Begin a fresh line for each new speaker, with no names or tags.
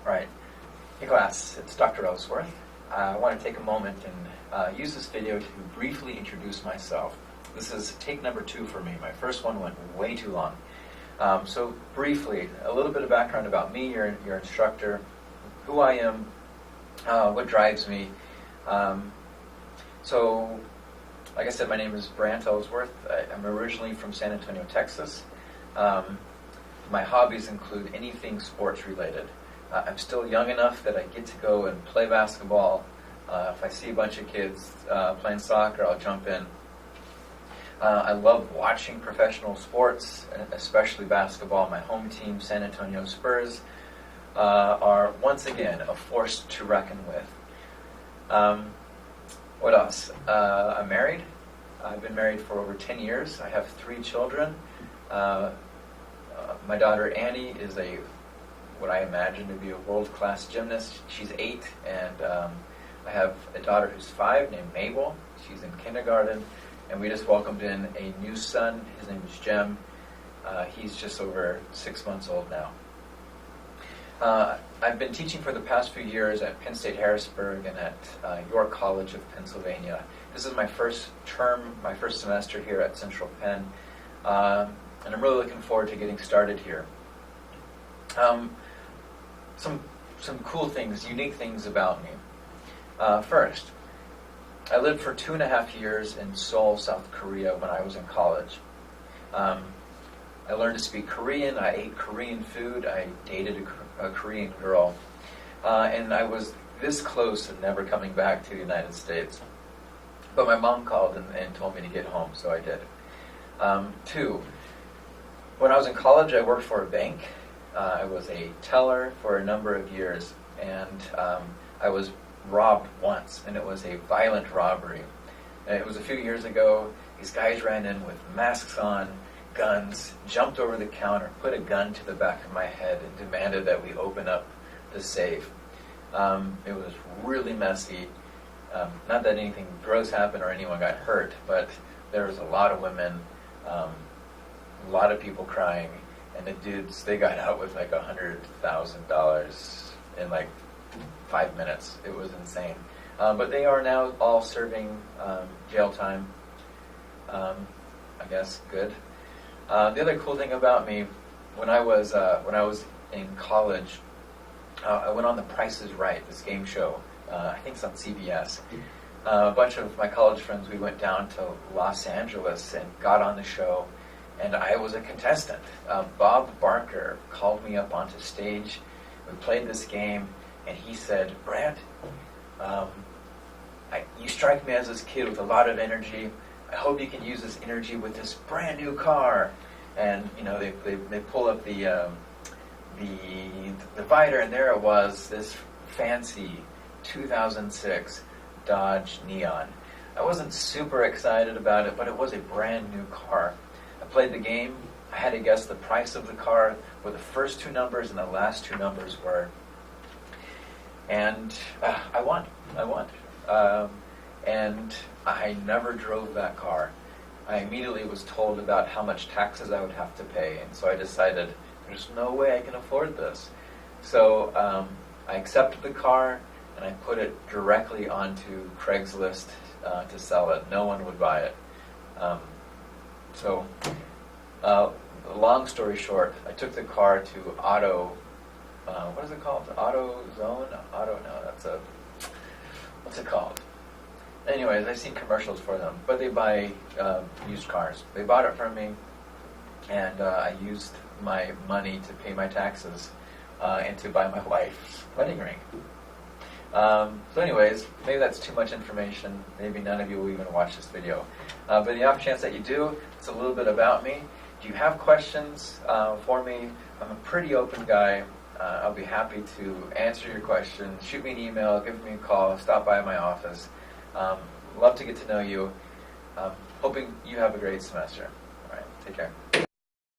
Right. Hey class, it's Dr. Ellswoth. I want to take a moment and use this video to briefly introduce myself. This is take number 2 for me. My first one went way too long. So briefly, a little bit of background about me, your instructor, who I am, what drives me. So, like I said, my name is Brant Ellswoth. I'm originally from San Antonio, Texas. My hobbies include anything sports related. I'm still young enough that I get to go and play basketball. If I see a bunch of kids playing soccer, I'll jump in. I love watching professional sports, especially basketball. My home team, San Antonio Spurs, are once again a force to reckon with. What else? I'm married. I've been married for over 10 years. I have 3 children. My daughter Annie is what I imagine to be a world-class gymnast. She's 8, and I have a daughter who's 5 named Mabel. She's in kindergarten, and we just welcomed in a new son. His name is Jem. He's just over 6 months old now. I've been teaching for the past few years at Penn State Harrisburg and at York College of Pennsylvania. This is my first term, my first semester here at Central Penn, and I'm really looking forward to getting started here. Some cool things, unique things about me. First, I lived for 2.5 years in Seoul, South Korea when I was in college. I learned to speak Korean, I ate Korean food, I dated a Korean girl, and I was this close to never coming back to the United States. But my mom called and told me to get home, so I did. 2, when I was in college, I worked for a bank. I was a teller for a number of years, and I was robbed once, and it was a violent robbery. And it was a few years ago. These guys ran in with masks on, guns, jumped over the counter, put a gun to the back of my head, and demanded that we open up the safe. It was really messy. Not that anything gross happened or anyone got hurt, but there was a lot of women, a lot of people crying, and the dudes, they got out with like $100,000 in like 5 minutes. It was insane. But they are now all serving jail time. I guess good. The other cool thing about me, when I was in college, I went on The Price is Right, this game show. I think it's on CBS. A bunch of my college friends, we went down to Los Angeles and got on the show, and I was a contestant. Bob Barker called me up onto stage. We played this game, and he said, "Brant, you strike me as this kid with a lot of energy. I hope you can use this energy with this brand new car." And they pull up the divider, and there it was, this fancy 2006 Dodge Neon. I wasn't super excited about it, but it was a brand new car. I played the game. I had to guess the price of the car, where the first 2 numbers and the last 2 numbers were. And I won. And I never drove that car. I immediately was told about how much taxes I would have to pay, and so I decided, there's no way I can afford this. So I accepted the car, and I put it directly onto Craigslist to sell it. No one would buy it. Long story short, I took the car to what is it called? AutoZone? What's it called? Anyways, I've seen commercials for them, but they buy used cars. They bought it from me, and I used my money to pay my taxes and to buy my wife's wedding ring. So anyways, maybe that's too much information. Maybe none of you will even watch this video. But the off chance that you do, it's a little bit about me. Do you have questions for me? I'm a pretty open guy. I'll be happy to answer your questions. Shoot me an email, give me a call, stop by my office. Love to get to know you. Hoping you have a great semester. All right, take care.